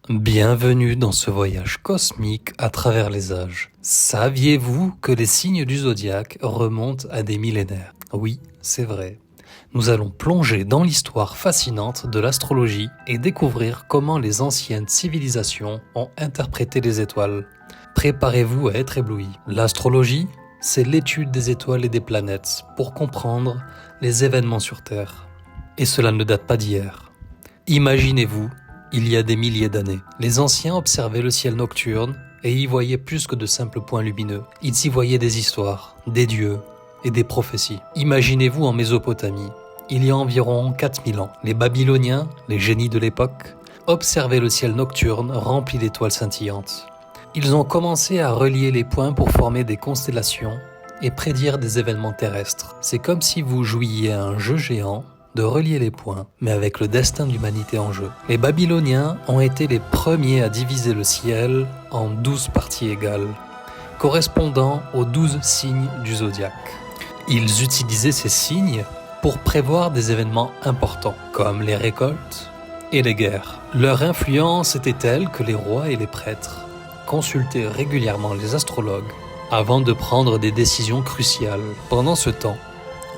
Bienvenue dans ce voyage cosmique à travers les âges. Saviez-vous que les signes du zodiaque remontent à des millénaires? Oui, c'est vrai. Nous allons plonger dans l'histoire fascinante de l'astrologie et découvrir comment les anciennes civilisations ont interprété les étoiles. Préparez-vous à être éblouis. L'astrologie, c'est l'étude des étoiles et des planètes pour comprendre les événements sur Terre. Et cela ne date pas d'hier. Imaginez-vous, il y a des milliers d'années, les anciens observaient le ciel nocturne et y voyaient plus que de simples points lumineux. Ils y voyaient des histoires, des dieux et des prophéties. Imaginez-vous en Mésopotamie, il y a environ 4000 ans. Les Babyloniens, les génies de l'époque, observaient le ciel nocturne rempli d'étoiles scintillantes. Ils ont commencé à relier les points pour former des constellations et prédire des événements terrestres. C'est comme si vous jouiez à un jeu géant de relier les points, mais avec le destin de l'humanité en jeu. Les Babyloniens ont été les premiers à diviser le ciel en 12 parties égales, correspondant aux 12 signes du zodiaque. Ils utilisaient ces signes pour prévoir des événements importants, comme les récoltes et les guerres. Leur influence était telle que les rois et les prêtres consultaient régulièrement les astrologues avant de prendre des décisions cruciales. Pendant ce temps,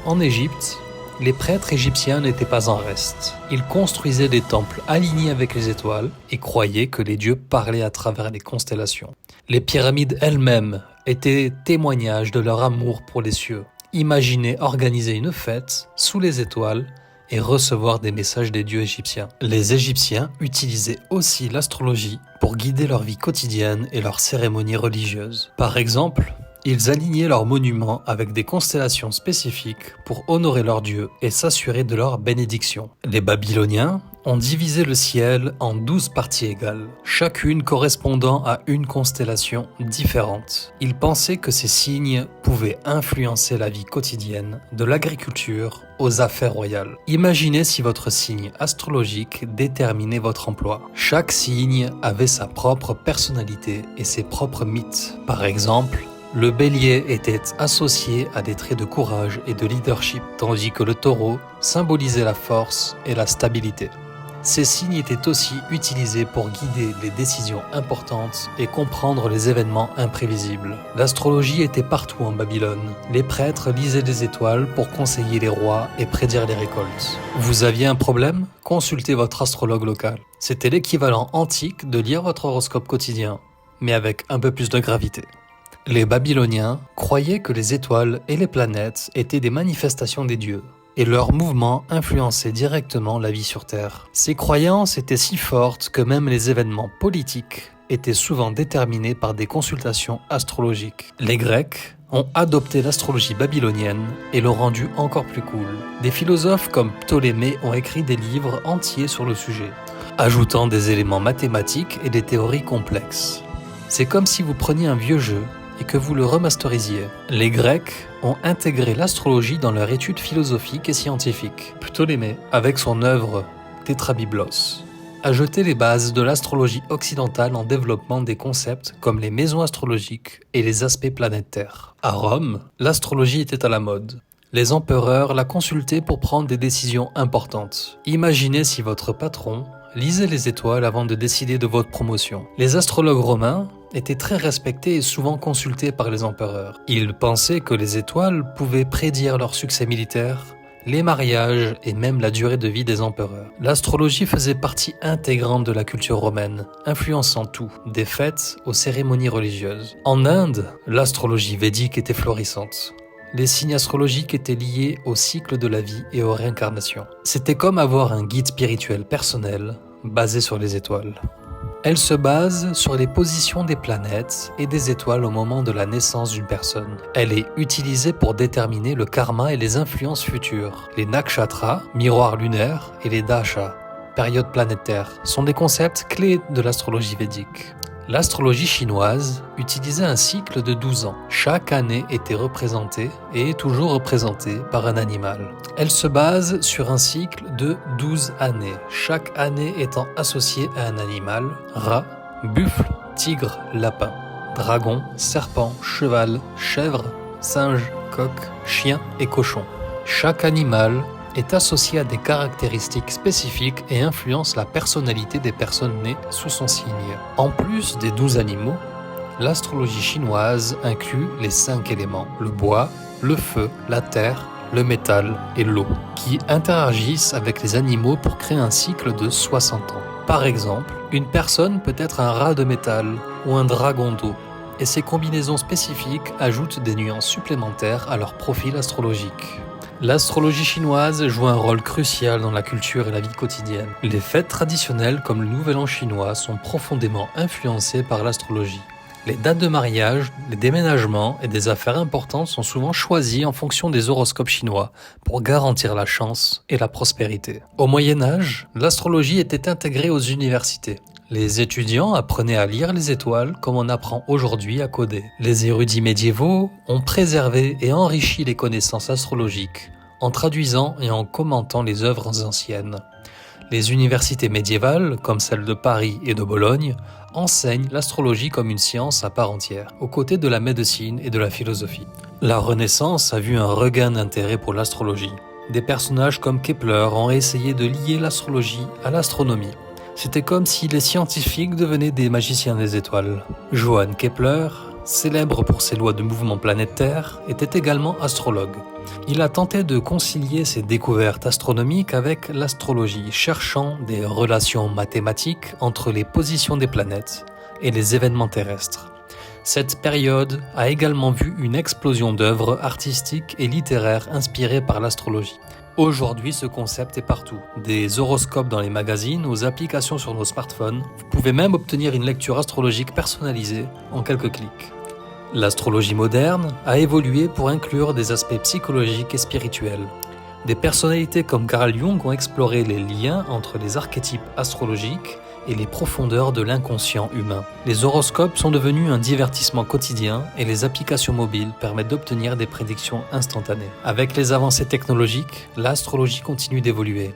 en Égypte, les prêtres égyptiens n'étaient pas en reste. Ils construisaient des temples alignés avec les étoiles et croyaient que les dieux parlaient à travers les constellations. Les pyramides elles-mêmes étaient témoignages de leur amour pour les cieux. Imaginez organiser une fête sous les étoiles et recevoir des messages des dieux égyptiens. Les Égyptiens utilisaient aussi l'astrologie pour guider leur vie quotidienne et leurs cérémonies religieuses. Par exemple, ils alignaient leurs monuments avec des constellations spécifiques pour honorer leurs dieux et s'assurer de leur bénédiction. Les Babyloniens ont divisé le ciel en 12 parties égales, chacune correspondant à une constellation différente. Ils pensaient que ces signes pouvaient influencer la vie quotidienne, de l'agriculture aux affaires royales. Imaginez si votre signe astrologique déterminait votre emploi. Chaque signe avait sa propre personnalité et ses propres mythes. Par exemple, le bélier était associé à des traits de courage et de leadership, tandis que le taureau symbolisait la force et la stabilité. Ces signes étaient aussi utilisés pour guider les décisions importantes et comprendre les événements imprévisibles. L'astrologie était partout en Babylone. Les prêtres lisaient les étoiles pour conseiller les rois et prédire les récoltes. Vous aviez un problème? Consultez votre astrologue local. C'était l'équivalent antique de lire votre horoscope quotidien, mais avec un peu plus de gravité. Les Babyloniens croyaient que les étoiles et les planètes étaient des manifestations des dieux, et leurs mouvements influençaient directement la vie sur Terre. Ces croyances étaient si fortes que même les événements politiques étaient souvent déterminés par des consultations astrologiques. Les Grecs ont adopté l'astrologie babylonienne et l'ont rendue encore plus cool. Des philosophes comme Ptolémée ont écrit des livres entiers sur le sujet, ajoutant des éléments mathématiques et des théories complexes. C'est comme si vous preniez un vieux jeu et que vous le remasterisiez. Les Grecs ont intégré l'astrologie dans leur étude philosophique et scientifique. Ptolémée, avec son œuvre Tétrabiblos, a jeté les bases de l'astrologie occidentale en développant des concepts comme les maisons astrologiques et les aspects planétaires. À Rome, l'astrologie était à la mode. Les empereurs la consultaient pour prendre des décisions importantes. Imaginez si votre patron lisait les étoiles avant de décider de votre promotion. Les astrologues romains étaient très respectés et souvent consultés par les empereurs. Ils pensaient que les étoiles pouvaient prédire leur succès militaire, les mariages et même la durée de vie des empereurs. L'astrologie faisait partie intégrante de la culture romaine, influençant tout, des fêtes aux cérémonies religieuses. En Inde, l'astrologie védique était florissante. Les signes astrologiques étaient liés au cycle de la vie et aux réincarnations. C'était comme avoir un guide spirituel personnel basé sur les étoiles. Elle se base sur les positions des planètes et des étoiles au moment de la naissance d'une personne. Elle est utilisée pour déterminer le karma et les influences futures. Les nakshatras, miroirs lunaires, et les dashas, périodes planétaires, sont des concepts clés de l'astrologie védique. L'astrologie chinoise utilisait un cycle de 12 ans. Chaque année était représentée et est toujours représentée par un animal. Elle se base sur un cycle de 12 années, chaque année étant associée à un animal: rat, buffle, tigre, lapin, dragon, serpent, cheval, chèvre, singe, coq, chien et cochon. Chaque animal est associée à des caractéristiques spécifiques et influence la personnalité des personnes nées sous son signe. En plus des 12 animaux, l'astrologie chinoise inclut les 5 éléments, le bois, le feu, la terre, le métal et l'eau, qui interagissent avec les animaux pour créer un cycle de 60 ans. Par exemple, une personne peut être un rat de métal ou un dragon d'eau, et ces combinaisons spécifiques ajoutent des nuances supplémentaires à leur profil astrologique. L'astrologie chinoise joue un rôle crucial dans la culture et la vie quotidienne. Les fêtes traditionnelles comme le Nouvel An chinois sont profondément influencées par l'astrologie. Les dates de mariage, les déménagements et des affaires importantes sont souvent choisies en fonction des horoscopes chinois pour garantir la chance et la prospérité. Au Moyen Âge, l'astrologie était intégrée aux universités. Les étudiants apprenaient à lire les étoiles comme on apprend aujourd'hui à coder. Les érudits médiévaux ont préservé et enrichi les connaissances astrologiques en traduisant et en commentant les œuvres anciennes. Les universités médiévales, comme celles de Paris et de Bologne, enseignent l'astrologie comme une science à part entière, aux côtés de la médecine et de la philosophie. La Renaissance a vu un regain d'intérêt pour l'astrologie. Des personnages comme Kepler ont essayé de lier l'astrologie à l'astronomie. C'était comme si les scientifiques devenaient des magiciens des étoiles. Johann Kepler, célèbre pour ses lois de mouvement planétaire, était également astrologue. Il a tenté de concilier ses découvertes astronomiques avec l'astrologie, cherchant des relations mathématiques entre les positions des planètes et les événements terrestres. Cette période a également vu une explosion d'œuvres artistiques et littéraires inspirées par l'astrologie. Aujourd'hui, ce concept est partout. Des horoscopes dans les magazines aux applications sur nos smartphones. Vous pouvez même obtenir une lecture astrologique personnalisée en quelques clics. L'astrologie moderne a évolué pour inclure des aspects psychologiques et spirituels. Des personnalités comme Carl Jung ont exploré les liens entre les archétypes astrologiques et les profondeurs de l'inconscient humain. Les horoscopes sont devenus un divertissement quotidien et les applications mobiles permettent d'obtenir des prédictions instantanées. Avec les avancées technologiques, l'astrologie continue d'évoluer.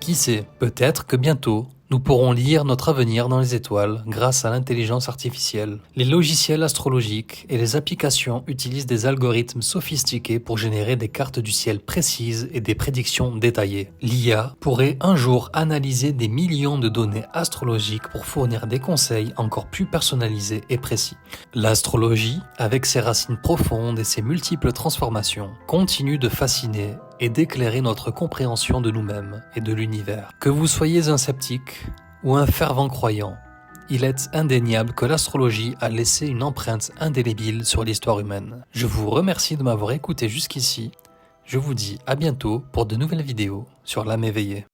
Qui sait, peut-être que bientôt, nous pourrons lire notre avenir dans les étoiles grâce à l'intelligence artificielle. Les logiciels astrologiques et les applications utilisent des algorithmes sophistiqués pour générer des cartes du ciel précises et des prédictions détaillées. L'IA pourrait un jour analyser des millions de données astrologiques pour fournir des conseils encore plus personnalisés et précis. L'astrologie, avec ses racines profondes et ses multiples transformations, continue de fasciner et d'éclairer notre compréhension de nous-mêmes et de l'univers. Que vous soyez un sceptique ou un fervent croyant, il est indéniable que l'astrologie a laissé une empreinte indélébile sur l'histoire humaine. Je vous remercie de m'avoir écouté jusqu'ici. Je vous dis à bientôt pour de nouvelles vidéos sur l'âme éveillée.